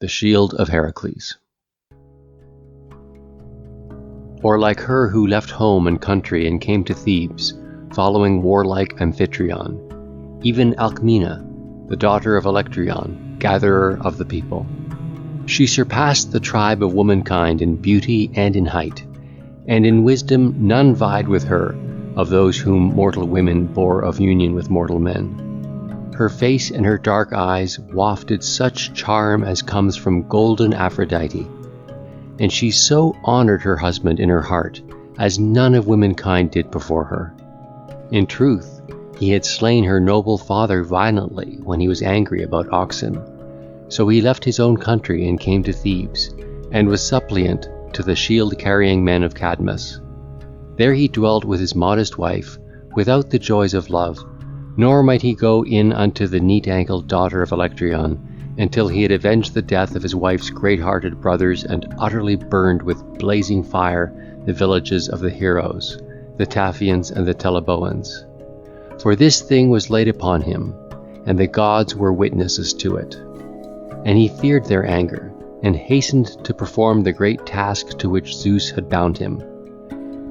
The Shield of Heracles. Or like her who left home and country and came to Thebes, following warlike Amphitryon, even Alcmena, the daughter of Electryon, gatherer of the people. She surpassed the tribe of womankind in beauty and in height, and in wisdom none vied with her of those whom mortal women bore of union with mortal men. Her face and her dark eyes wafted such charm as comes from golden Aphrodite, and she so honored her husband in her heart as none of womankind did before her. In truth, he had slain her noble father violently when he was angry about oxen. So he left his own country and came to Thebes, and was suppliant to the shield-carrying men of Cadmus. There he dwelt with his modest wife, without the joys of love, nor might he go in unto the neat-ankled daughter of Electryon, until he had avenged the death of his wife's great-hearted brothers and utterly burned with blazing fire the villages of the heroes, the Taphians and the Teleboans. For this thing was laid upon him, and the gods were witnesses to it. And he feared their anger, and hastened to perform the great task to which Zeus had bound him.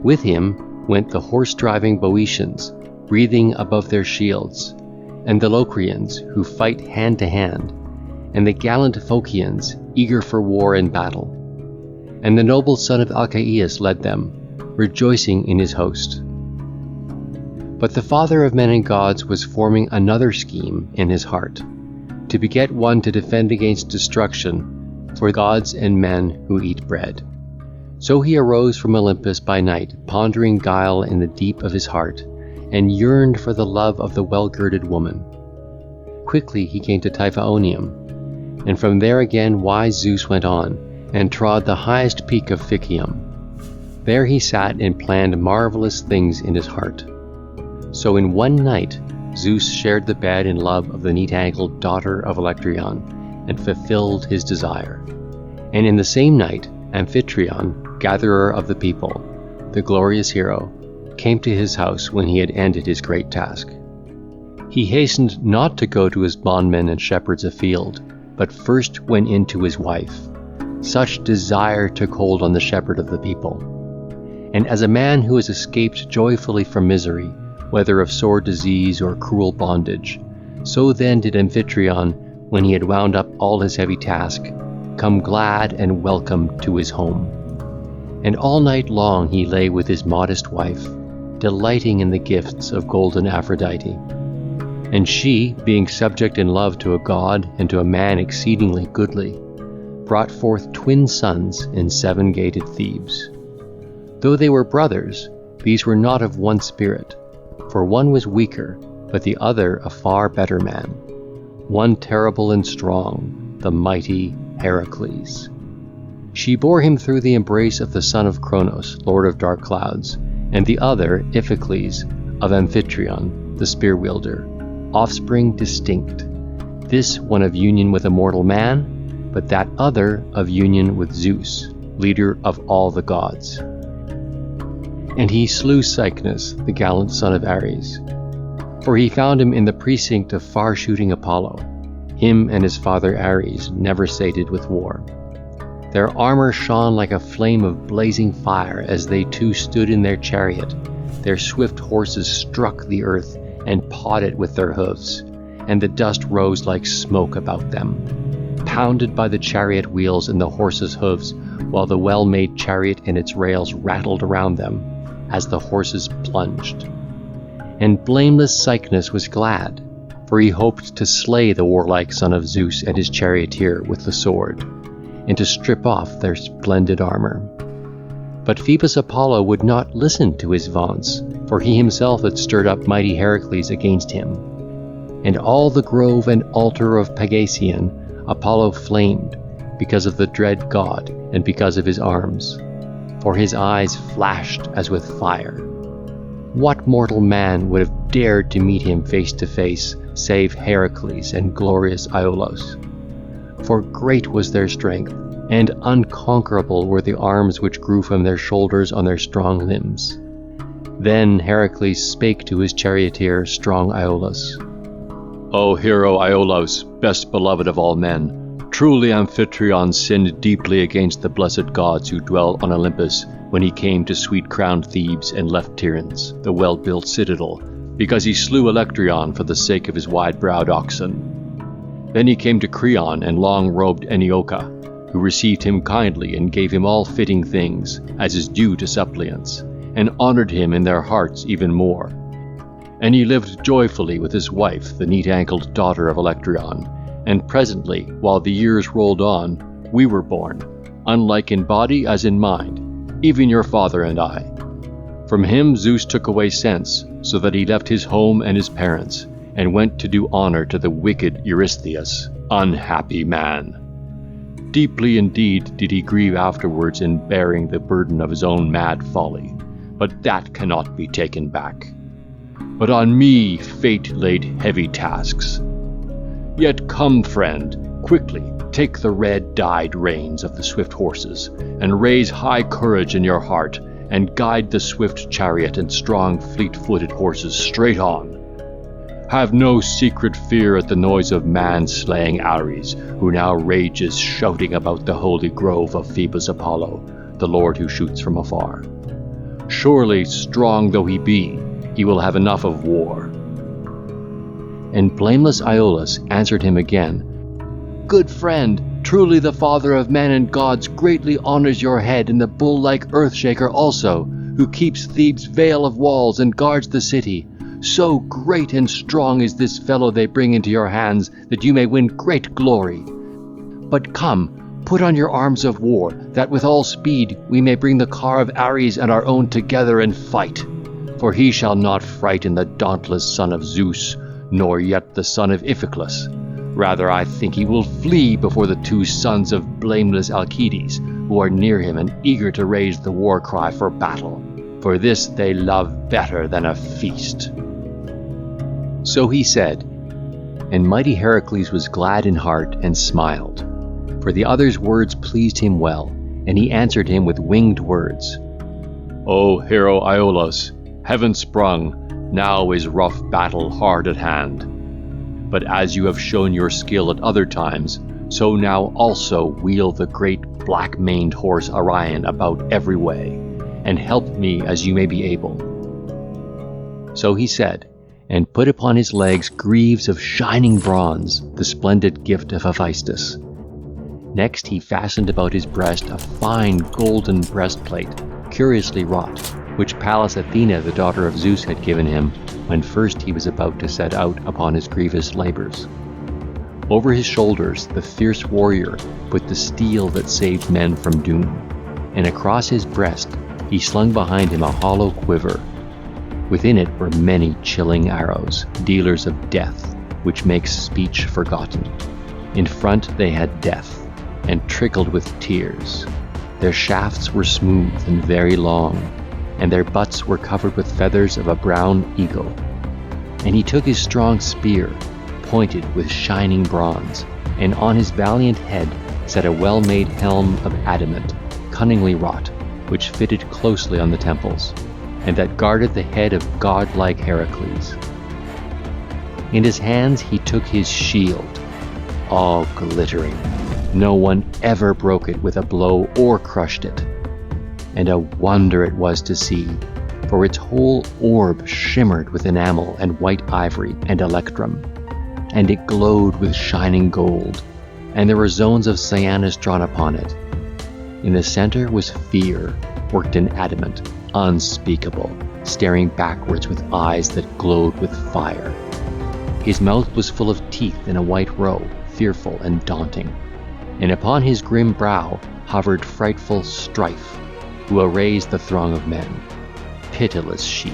With him went the horse-driving Boeotians, breathing above their shields, and the Locrians, who fight hand to hand, and the gallant Phocians, eager for war and battle. And the noble son of Alcaeus led them, rejoicing in his host. But the father of men and gods was forming another scheme in his heart, to beget one to defend against destruction for gods and men who eat bread. So he arose from Olympus by night, pondering guile in the deep of his heart, and yearned for the love of the well-girded woman. Quickly he came to Typhaonium, and from there again wise Zeus went on, and trod the highest peak of Phycium. There he sat and planned marvelous things in his heart. So in one night Zeus shared the bed in love of the neat-ankled daughter of Electryon, and fulfilled his desire. And in the same night Amphitryon, gatherer of the people, the glorious hero, came to his house when he had ended his great task. He hastened not to go to his bondmen and shepherds afield, but first went in to his wife. Such desire took hold on the shepherd of the people. And as a man who has escaped joyfully from misery, whether of sore disease or cruel bondage, so then did Amphitryon, when he had wound up all his heavy task, come glad and welcome to his home. And all night long he lay with his modest wife, delighting in the gifts of golden Aphrodite. And she, being subject in love to a god and to a man exceedingly goodly, brought forth twin sons in 7-gated Thebes. Though they were brothers, these were not of one spirit, for one was weaker, but the other a far better man, one terrible and strong, the mighty Heracles. She bore him through the embrace of the son of Cronos, lord of dark clouds, and the other, Iphicles, of Amphitryon, the spear-wielder, offspring distinct, this one of union with a mortal man, but that other of union with Zeus, leader of all the gods. And he slew Cycnus, the gallant son of Ares, for he found him in the precinct of far-shooting Apollo, him and his father Ares, never sated with war. Their armor shone like a flame of blazing fire as they two stood in their chariot. Their swift horses struck the earth and pawed it with their hoofs, and the dust rose like smoke about them, pounded by the chariot wheels and the horses' hoofs, while the well-made chariot and its rails rattled around them as the horses plunged. And blameless Cycnus was glad, for he hoped to slay the warlike son of Zeus and his charioteer with the sword, and to strip off their splendid armor. But Phoebus Apollo would not listen to his vaunts, for he himself had stirred up mighty Heracles against him. And all the grove and altar of Pagasion Apollo flamed, because of the dread god and because of his arms, for his eyes flashed as with fire. What mortal man would have dared to meet him face to face, save Heracles and glorious Iolaus? For great was their strength, and unconquerable were the arms which grew from their shoulders on their strong limbs. Then Heracles spake to his charioteer, strong Iolaus. "O hero Iolaus, best beloved of all men, truly Amphitryon sinned deeply against the blessed gods who dwell on Olympus when he came to sweet-crowned Thebes and left Tiryns, the well-built citadel, because he slew Electryon for the sake of his wide-browed oxen. Then he came to Creon and long-robed Eniocha, who received him kindly and gave him all fitting things, as is due to suppliants, and honored him in their hearts even more. And he lived joyfully with his wife, the neat-ankled daughter of Electryon, and presently, while the years rolled on, we were born, unlike in body as in mind, even your father and I. From him Zeus took away sense, so that he left his home and his parents, and went to do honor to the wicked Eurystheus, unhappy man. Deeply indeed did he grieve afterwards in bearing the burden of his own mad folly, but that cannot be taken back. But on me fate laid heavy tasks. Yet come, friend, quickly take the red-dyed reins of the swift horses, and raise high courage in your heart, and guide the swift chariot and strong fleet-footed horses straight on. Have no secret fear at the noise of man slaying Ares, who now rages shouting about the holy grove of Phoebus Apollo, the lord who shoots from afar. Surely, strong though he be, he will have enough of war. And blameless Iolaus answered him again, Good friend, truly the father of men and gods greatly honors your head, and the bull-like earthshaker also, who keeps Thebes' veil of walls and guards the city. So great and strong is this fellow they bring into your hands, that you may win great glory. But come, put on your arms of war, that with all speed we may bring the car of Ares and our own together and fight. For he shall not frighten the dauntless son of Zeus, nor yet the son of Iphiclus. Rather, I think he will flee before the two sons of blameless Alcides, who are near him and eager to raise the war cry for battle. For this they love better than a feast. So he said, and mighty Heracles was glad in heart and smiled. For the other's words pleased him well, and he answered him with winged words. O hero Iolaus, heaven-sprung, now is rough battle hard at hand. But as you have shown your skill at other times, so now also wheel the great black-maned horse Orion about every way, and help me as you may be able. So he said, and put upon his legs greaves of shining bronze, the splendid gift of Hephaestus. Next he fastened about his breast a fine golden breastplate, curiously wrought, which Pallas Athena, the daughter of Zeus, had given him when first he was about to set out upon his grievous labors. Over his shoulders the fierce warrior put the steel that saved men from doom, and across his breast he slung behind him a hollow quiver. Within it were many chilling arrows, dealers of death, which makes speech forgotten. In front they had death, and trickled with tears. Their shafts were smooth and very long, and their butts were covered with feathers of a brown eagle. And he took his strong spear, pointed with shining bronze, and on his valiant head set a well-made helm of adamant, cunningly wrought, which fitted closely on the temples, and that guarded the head of godlike Heracles. In his hands he took his shield, all glittering. No one ever broke it with a blow or crushed it. And a wonder it was to see, for its whole orb shimmered with enamel and white ivory and electrum, and it glowed with shining gold, and there were zones of cyanus drawn upon it. In the center was fear, worked in adamant, unspeakable, staring backwards with eyes that glowed with fire. His mouth was full of teeth in a white row, fearful and daunting, and upon his grim brow hovered frightful Strife, who arrays the throng of men. Pitiless she,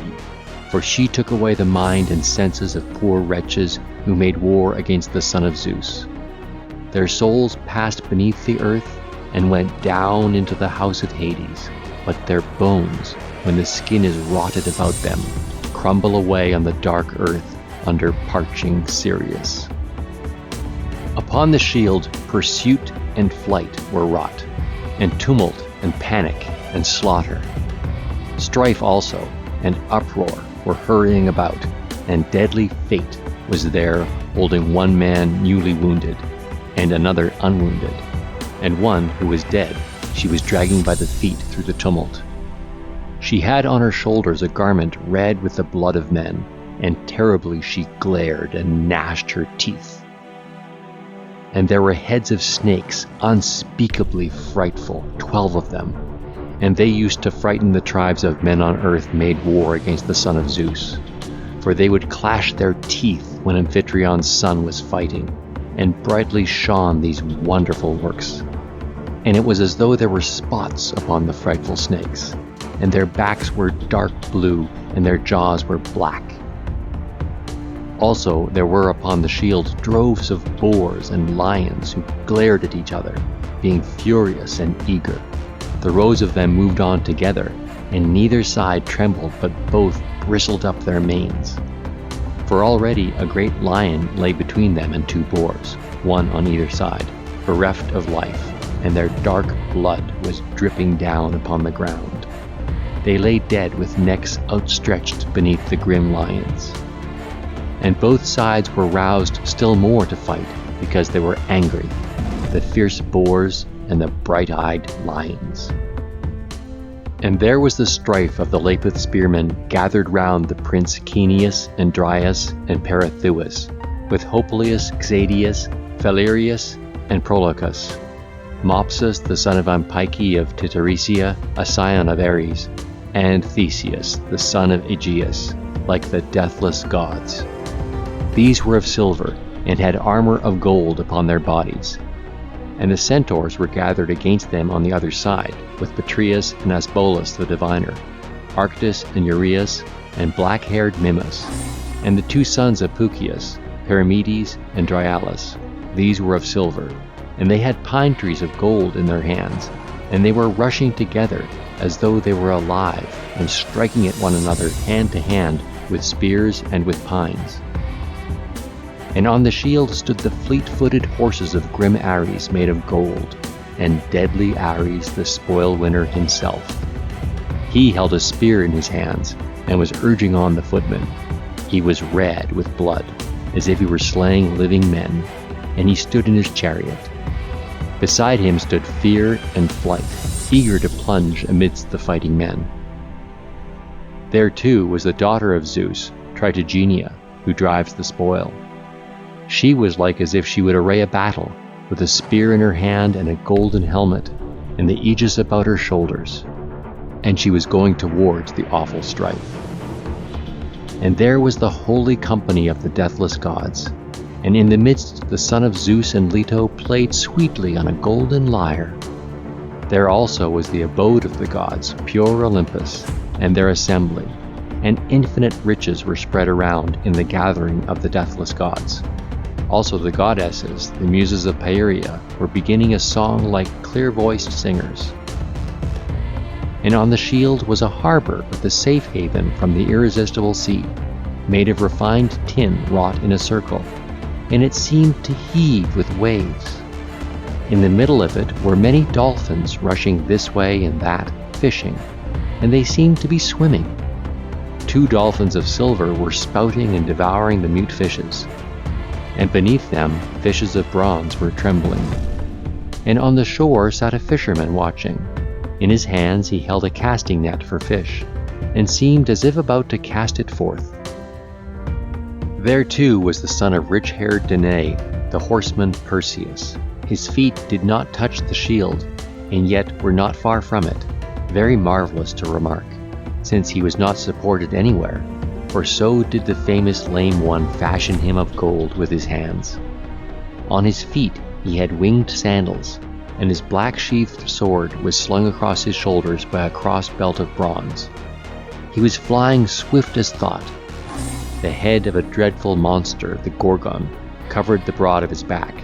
for she took away the mind and senses of poor wretches who made war against the son of Zeus. Their souls passed beneath the earth and went down into the house of Hades, but their bones, when the skin is rotted about them, crumble away on the dark earth under parching Sirius. Upon the shield pursuit and flight were wrought, and tumult and panic and slaughter. Strife also and uproar were hurrying about, and deadly fate was there holding one man newly wounded, and another unwounded, and one who was dead she was dragging by the feet through the tumult. She had on her shoulders a garment red with the blood of men, and terribly she glared and gnashed her teeth. And there were heads of snakes, unspeakably frightful, 12 of them, and they used to frighten the tribes of men on earth made war against the son of Zeus, for they would clash their teeth when Amphitryon's son was fighting, and brightly shone these wonderful works. And it was as though there were spots upon the frightful snakes, and their backs were dark blue, and their jaws were black. Also there were upon the shield droves of boars and lions who glared at each other, being furious and eager. The rows of them moved on together, and neither side trembled, but both bristled up their manes. For already a great lion lay between them and 2 boars, one on either side, bereft of life, and their dark blood was dripping down upon the ground. They lay dead with necks outstretched beneath the grim lions. And both sides were roused still more to fight, because they were angry, the fierce boars and the bright-eyed lions. And there was the strife of the Lapith spearmen gathered round the prince Caeneus and Dryas and Perithuus, with Hopleus, Xadius, Phalereus, and Prolochus, Mopsus the son of Ampyce of Titaresia, a scion of Ares, and Theseus the son of Aegeus, like the deathless gods. These were of silver, and had armor of gold upon their bodies. And the centaurs were gathered against them on the other side, with Patreus and Asbolus the diviner, Arctus and Urias, and black-haired Mimas, and the 2 sons of Pucius, Perimedes and Dryalus. These were of silver, and they had pine trees of gold in their hands, and they were rushing together as though they were alive, and striking at one another hand to hand with spears and with pines. And on the shield stood the fleet-footed horses of grim Ares made of gold, and deadly Ares the spoil-winner himself. He held a spear in his hands, and was urging on the footmen. He was red with blood, as if he were slaying living men, and he stood in his chariot. Beside him stood Fear and Flight, eager to plunge amidst the fighting men. There too was the daughter of Zeus, Tritogenia, who drives the spoil. She was like as if she would array a battle, with a spear in her hand and a golden helmet, and the aegis about her shoulders. And she was going towards the awful strife. And there was the holy company of the deathless gods, and in the midst the son of Zeus and Leto played sweetly on a golden lyre. There also was the abode of the gods, pure Olympus, and their assembly, and infinite riches were spread around in the gathering of the deathless gods. Also the goddesses, the muses of Pieria, were beginning a song like clear-voiced singers. And on the shield was a harbor with a safe haven from the irresistible sea, made of refined tin wrought in a circle, and it seemed to heave with waves. In the middle of it were many dolphins rushing this way and that, fishing, and they seemed to be swimming. 2 dolphins of silver were spouting and devouring the mute fishes, and beneath them fishes of bronze were trembling. And on the shore sat a fisherman watching. In his hands he held a casting net for fish, and seemed as if about to cast it forth. There too was the son of rich-haired Danae, the horseman Perseus. His feet did not touch the shield, and yet were not far from it, very marvelous to remark, since he was not supported anywhere, for so did the famous lame one fashion him of gold with his hands. On his feet he had winged sandals, and his black-sheathed sword was slung across his shoulders by a cross-belt of bronze. He was flying swift as thought. The head of a dreadful monster, the Gorgon, covered the broad of his back,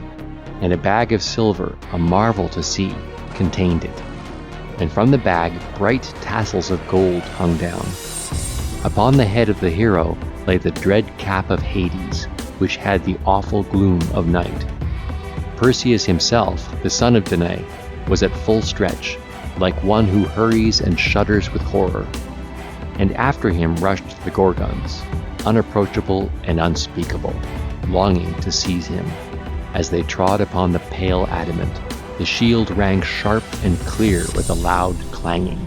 and a bag of silver, a marvel to see, contained it. And from the bag bright tassels of gold hung down. Upon the head of the hero lay the dread cap of Hades, which had the awful gloom of night. Perseus himself, the son of Danae, was at full stretch, like one who hurries and shudders with horror. And after him rushed the Gorgons, unapproachable and unspeakable, longing to seize him. as they trod upon the pale adamant. The shield rang sharp and clear with a loud clanging.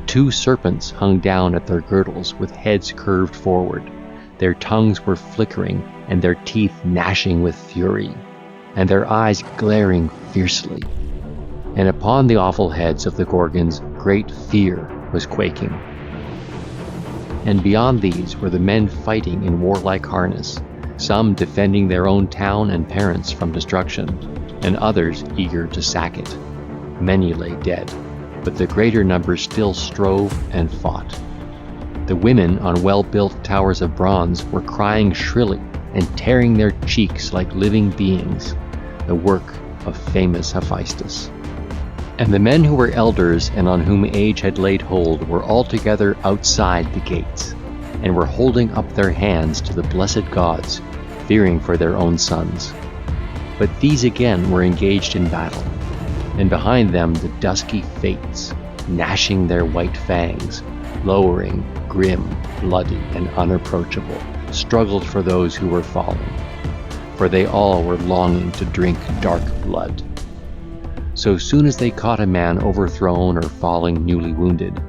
2 serpents hung down at their girdles with heads curved forward. Their tongues were flickering and their teeth gnashing with fury, and their eyes glaring fiercely. And upon the awful heads of the Gorgons great fear was quaking. And beyond these were the men fighting in warlike harness, some defending their own town and parents from destruction, and others eager to sack it. Many lay dead, but the greater number still strove and fought. The women on well-built towers of bronze were crying shrilly and tearing their cheeks like living beings, the work of famous Hephaestus. And the men who were elders and on whom age had laid hold were altogether outside the gates, and were holding up their hands to the blessed gods, fearing for their own sons. But these again were engaged in battle, and behind them the dusky Fates, gnashing their white fangs, lowering, grim, bloody, and unapproachable, struggled for those who were fallen, for they all were longing to drink dark blood. So soon as they caught a man overthrown or falling newly wounded,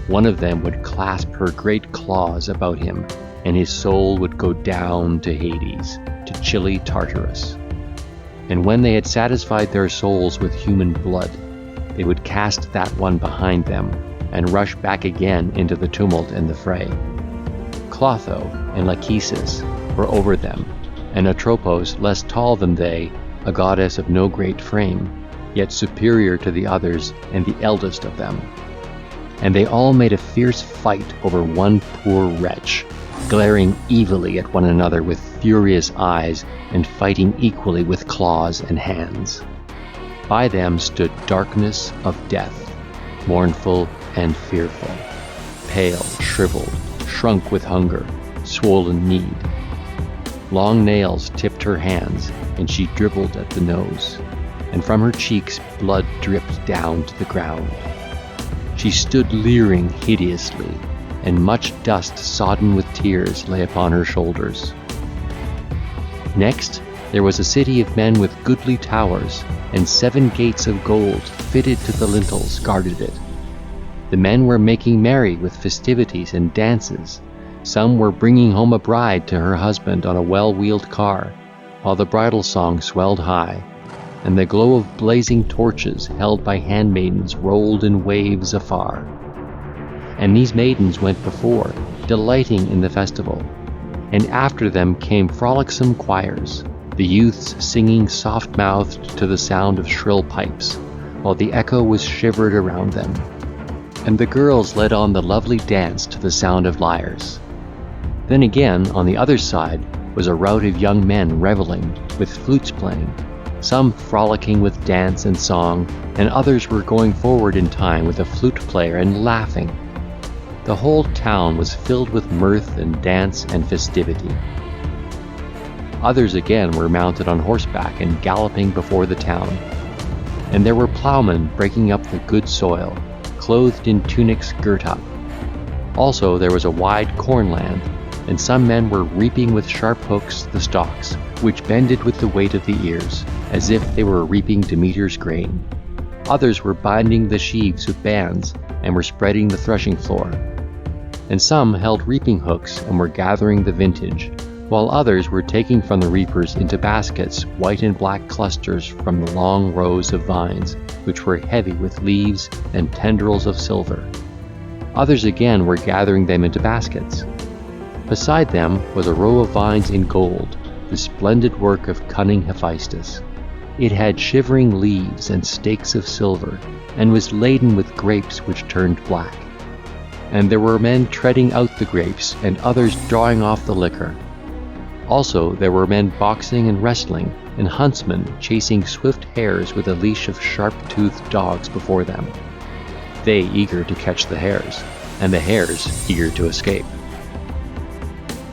one of them would clasp her great claws about him, and his soul would go down to Hades, to chilly Tartarus. And when they had satisfied their souls with human blood, they would cast that one behind them, and rush back again into the tumult and the fray. Clotho and Lachesis were over them, and Atropos, less tall than they, a goddess of no great frame, yet superior to the others and the eldest of them. And they all made a fierce fight over one poor wretch, glaring evilly at one another with furious eyes and fighting equally with claws and hands. By them stood darkness of death, mournful and fearful, pale, shriveled, shrunk with hunger, swollen kneed. Long nails tipped her hands, and she dribbled at the nose, and from her cheeks blood dripped down to the ground. She stood leering hideously, and much dust sodden with tears lay upon her shoulders. Next, there was a city of men with goodly towers, and 7 gates of gold fitted to the lintels guarded it. The men were making merry with festivities and dances. Some were bringing home a bride to her husband on a well-wheeled car, while the bridal song swelled high, and the glow of blazing torches held by handmaidens rolled in waves afar. And these maidens went before, delighting in the festival, and after them came frolicsome choirs, the youths singing soft-mouthed to the sound of shrill pipes, while the echo was shivered around them. And the girls led on the lovely dance to the sound of lyres. Then again, on the other side, was a rout of young men reveling, with flutes playing, some frolicking with dance and song, and others were going forward in time with a flute player and laughing. The whole town was filled with mirth and dance and festivity. Others again were mounted on horseback and galloping before the town. And there were ploughmen breaking up the good soil, clothed in tunics girt up. Also there was a wide cornland, and some men were reaping with sharp hooks the stalks, which bended with the weight of the ears, as if they were reaping Demeter's grain. Others were binding the sheaves with bands, and were spreading the threshing floor. And some held reaping hooks and were gathering the vintage, while others were taking from the reapers into baskets white and black clusters from the long rows of vines, which were heavy with leaves and tendrils of silver. Others again were gathering them into baskets. Beside them was a row of vines in gold, the splendid work of cunning Hephaestus. It had shivering leaves and stakes of silver, and was laden with grapes which turned black. And there were men treading out the grapes, and others drawing off the liquor. Also there were men boxing and wrestling, and huntsmen chasing swift hares with a leash of sharp-toothed dogs before them, they eager to catch the hares, and the hares eager to escape.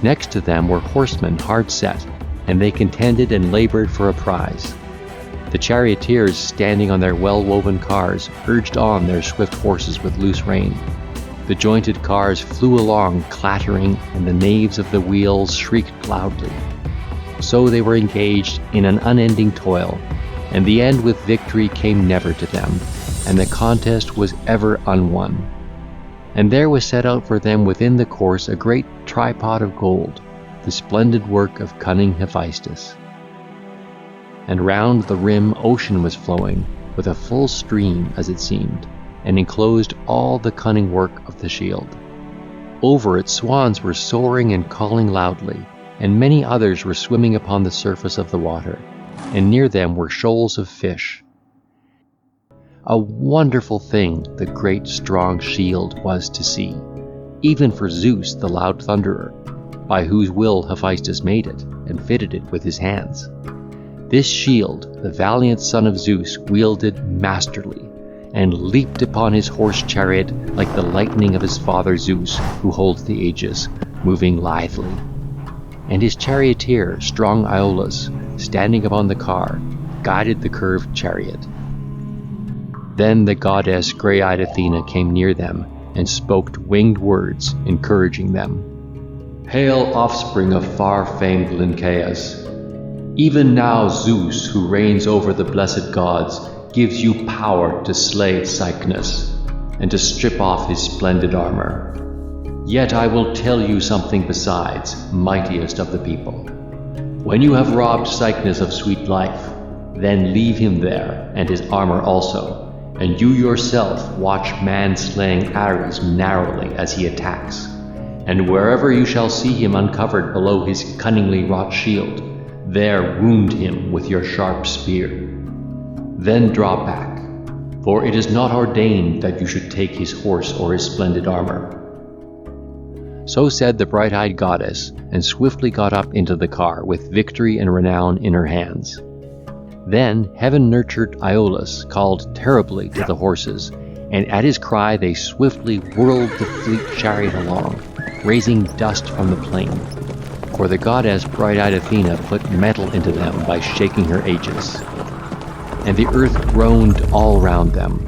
Next to them were horsemen hard set, and they contended and labored for a prize. The charioteers standing on their well-woven cars urged on their swift horses with loose rein. The jointed cars flew along clattering, and the naves of the wheels shrieked loudly. So they were engaged in an unending toil, and the end with victory came never to them, and the contest was ever unwon. And there was set out for them within the course a great tripod of gold, the splendid work of cunning Hephaestus. And round the rim ocean was flowing, with a full stream, as it seemed, and enclosed all the cunning work of the shield. Over it swans were soaring and calling loudly, and many others were swimming upon the surface of the water, and near them were shoals of fish. A wonderful thing the great strong shield was to see, even for Zeus the loud thunderer, by whose will Hephaestus made it, and fitted it with his hands. This shield the valiant son of Zeus wielded masterly, and leaped upon his horse chariot like the lightning of his father Zeus, who holds the aegis, moving lithely. And his charioteer, strong Iolaus, standing upon the car, guided the curved chariot. Then the goddess grey-eyed Athena came near them, and spoke winged words, encouraging them. "Hail, offspring of far-famed Lynceus! Even now Zeus, who reigns over the blessed gods, gives you power to slay Cycnus, and to strip off his splendid armor. Yet I will tell you something besides, mightiest of the people. When you have robbed Cycnus of sweet life, then leave him there, and his armor also, and you yourself watch man-slaying Ares narrowly as he attacks. And wherever you shall see him uncovered below his cunningly wrought shield, there wound him with your sharp spear. Then draw back, for it is not ordained that you should take his horse or his splendid armor." So said the bright-eyed goddess, and swiftly got up into the car with victory and renown in her hands. Then heaven-nurtured Iolaus called terribly to the horses, and at his cry they swiftly whirled the fleet chariot along, raising dust from the plain. For the goddess bright-eyed Athena put metal into them by shaking her aegis. And the earth groaned all round them.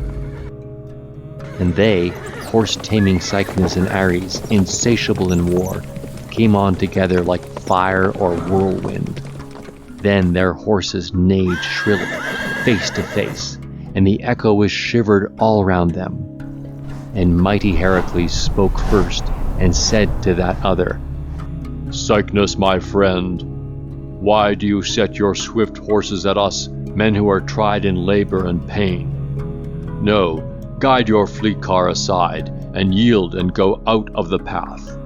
And they, horse-taming Cycnus and Ares, insatiable in war, came on together like fire or whirlwind. Then their horses neighed shrilly, face to face, and the echo was shivered all round them. And mighty Heracles spoke first, and said to that other, "Cycnus, my friend, why do you set your swift horses at us, men who are tried in labor and pain? No, guide your fleet car aside, and yield and go out of the path.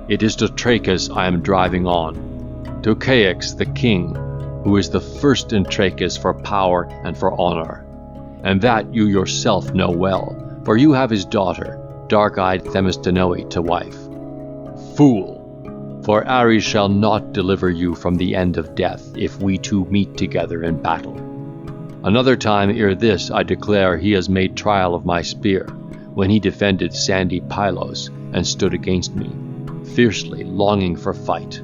It is to Trachis I am driving on, to Ceyx the king, who is the first in Trachis for power and for honor, and that you yourself know well, for you have his daughter, dark-eyed Themistinoe, to wife. Fool! For Ares shall not deliver you from the end of death, if we two meet together in battle. Another time ere this I declare he has made trial of my spear, when he defended sandy Pylos, and stood against me, fiercely longing for fight.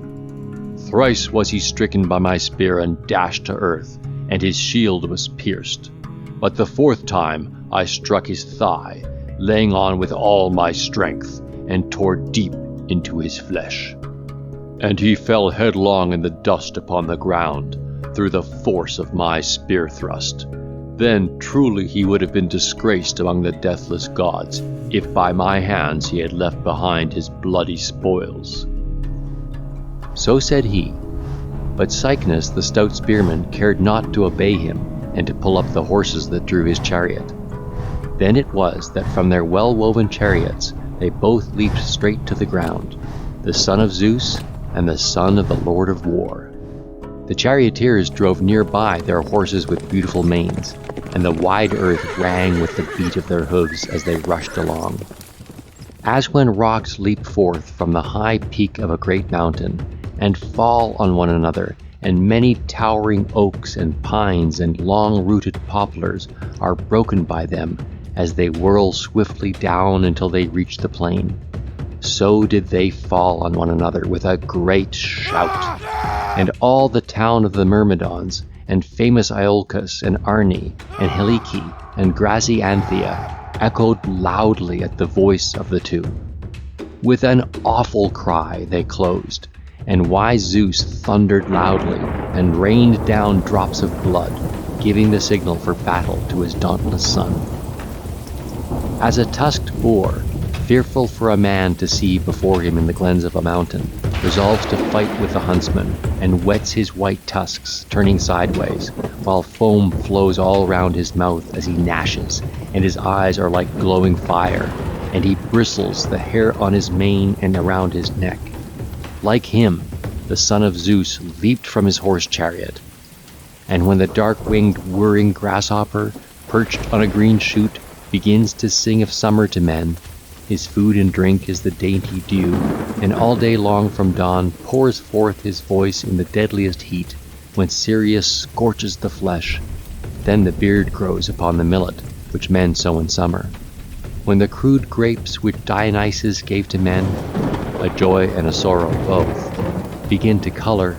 Thrice was he stricken by my spear and dashed to earth, and his shield was pierced. But the fourth time I struck his thigh, laying on with all my strength, and tore deep into his flesh. And he fell headlong in the dust upon the ground, through the force of my spear thrust. Then truly he would have been disgraced among the deathless gods, if by my hands he had left behind his bloody spoils." So said he, but Cycnus the stout spearman cared not to obey him, and to pull up the horses that drew his chariot. Then it was that from their well-woven chariots they both leaped straight to the ground, the son of Zeus and the son of the Lord of War. The charioteers drove nearby their horses with beautiful manes, and the wide earth rang with the beat of their hooves as they rushed along. As when rocks leap forth from the high peak of a great mountain, and fall on one another, and many towering oaks and pines and long-rooted poplars are broken by them as they whirl swiftly down until they reach the plain, so did they fall on one another with a great shout. And all the town of the Myrmidons, and famous Iolcus, and Arne, and Helike, and grassy Anthea, echoed loudly at the voice of the two. With an awful cry they closed, and wise Zeus thundered loudly and rained down drops of blood, giving the signal for battle to his dauntless son. As a tusked boar, fearful for a man to see before him in the glens of a mountain, resolves to fight with the huntsman, and whets his white tusks, turning sideways, while foam flows all round his mouth as he gnashes, and his eyes are like glowing fire, and he bristles the hair on his mane and around his neck. Like him, the son of Zeus leaped from his horse chariot, and when the dark-winged whirring grasshopper, perched on a green shoot, begins to sing of summer to men, his food and drink is the dainty dew, and all day long from dawn pours forth his voice in the deadliest heat, when Sirius scorches the flesh. Then the beard grows upon the millet, which men sow in summer. When the crude grapes which Dionysus gave to men, a joy and a sorrow both, begin to color,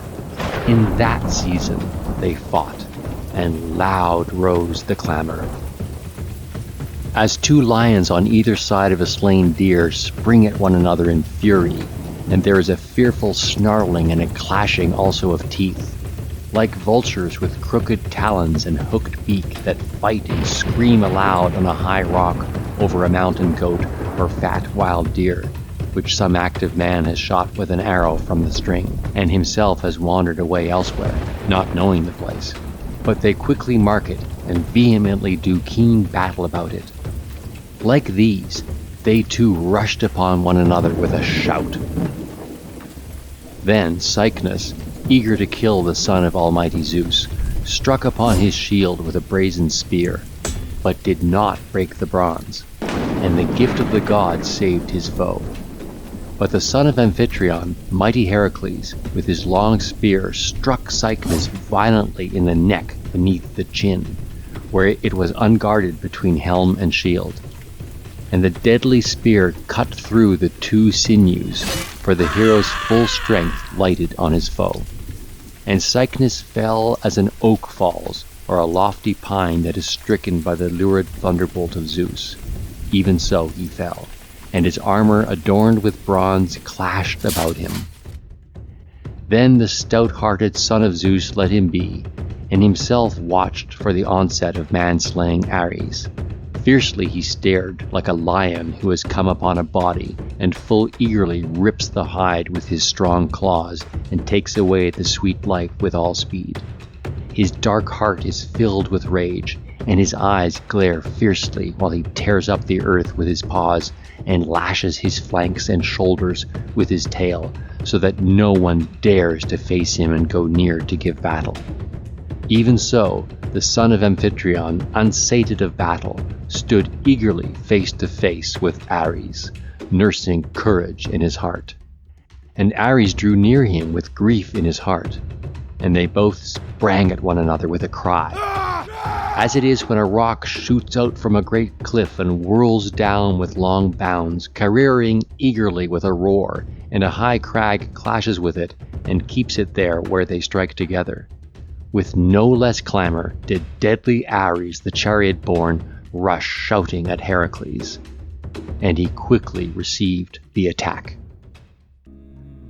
in that season they fought, and loud rose the clamor. As two lions on either side of a slain deer spring at one another in fury, and there is a fearful snarling and a clashing also of teeth, like vultures with crooked talons and hooked beak that fight and scream aloud on a high rock over a mountain goat or fat wild deer, which some active man has shot with an arrow from the string, and himself has wandered away elsewhere, not knowing the place. But they quickly mark it, and vehemently do keen battle about it. Like these, they too rushed upon one another with a shout. Then Cycnus, eager to kill the son of almighty Zeus, struck upon his shield with a brazen spear, but did not break the bronze, and the gift of the gods saved his foe. But the son of Amphitryon, mighty Heracles, with his long spear struck Cycnus violently in the neck beneath the chin, where it was unguarded between helm and shield. And the deadly spear cut through the two sinews, for the hero's full strength lighted on his foe. And Cycnus fell as an oak falls, or a lofty pine that is stricken by the lurid thunderbolt of Zeus. Even so he fell, and his armor adorned with bronze clashed about him. Then the stout-hearted son of Zeus let him be, and himself watched for the onset of man-slaying Ares. Fiercely he stared, like a lion who has come upon a body, and full eagerly rips the hide with his strong claws, and takes away the sweet life with all speed. His dark heart is filled with rage, and his eyes glare fiercely while he tears up the earth with his paws, and lashes his flanks and shoulders with his tail, so that no one dares to face him and go near to give battle. Even so, the son of Amphitryon, unsated of battle, stood eagerly face to face with Ares, nursing courage in his heart. And Ares drew near him with grief in his heart, and they both sprang at one another with a cry. As it is when a rock shoots out from a great cliff and whirls down with long bounds, careering eagerly with a roar, and a high crag clashes with it and keeps it there where they strike together. With no less clamor did deadly Ares the chariot-born rush shouting at Heracles, and he quickly received the attack.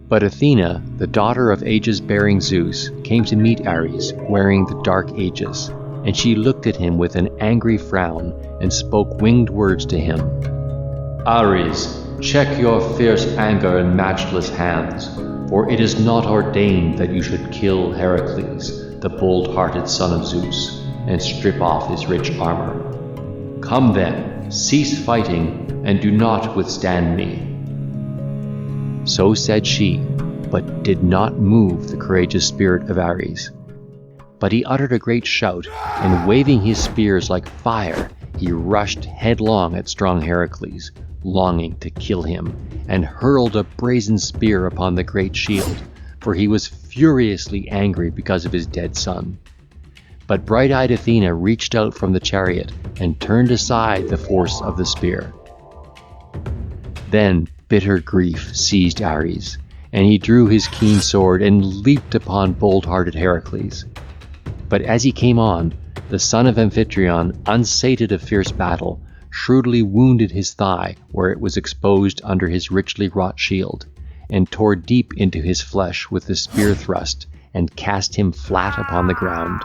But Athena, the daughter of aegis-bearing Zeus, came to meet Ares wearing the dark aegis, and she looked at him with an angry frown and spoke winged words to him. Ares, check your fierce anger and matchless hands, for it is not ordained that you should kill Heracles, the bold-hearted son of Zeus, and strip off his rich armor. Come then, cease fighting, and do not withstand me. So said she, but did not move the courageous spirit of Ares. But he uttered a great shout, and waving his spears like fire, he rushed headlong at strong Heracles, longing to kill him, and hurled a brazen spear upon the great shield, for he was furiously angry because of his dead son. But bright-eyed Athena reached out from the chariot and turned aside the force of the spear. Then bitter grief seized Ares, and he drew his keen sword and leaped upon bold-hearted Heracles. But as he came on, the son of Amphitryon, unsated of fierce battle, shrewdly wounded his thigh where it was exposed under his richly wrought shield, and tore deep into his flesh with the spear thrust, and cast him flat upon the ground.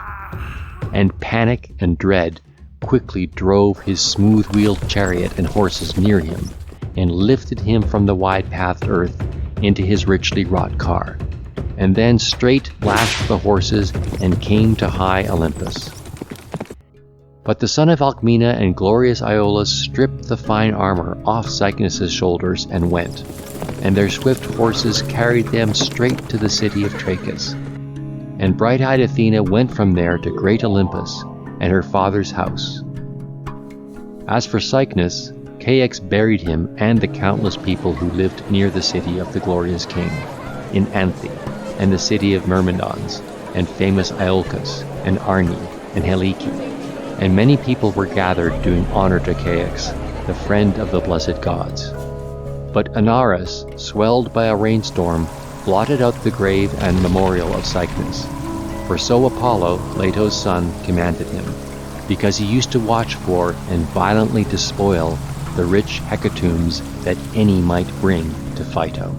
And panic and dread quickly drove his smooth-wheeled chariot and horses near him, and lifted him from the wide-pathed earth into his richly wrought car, and then straight lashed the horses and came to high Olympus. But the son of Alcmena and glorious Iolaus stripped the fine armor off Cycnus' shoulders and went, and their swift horses carried them straight to the city of Trachis. And bright-eyed Athena went from there to great Olympus and her father's house. As for Cycnus, Ceyx buried him and the countless people who lived near the city of the glorious king, in Anthe, and the city of Myrmidons, and famous Iolcus, and Arne, and Helike. And many people were gathered doing honor to Ceyx, the friend of the blessed gods. But Anaris, swelled by a rainstorm, blotted out the grave and memorial of Cycnus. For so Apollo, Leto's son, commanded him, because he used to watch for and violently despoil the rich hecatombs that any might bring to Phaeto.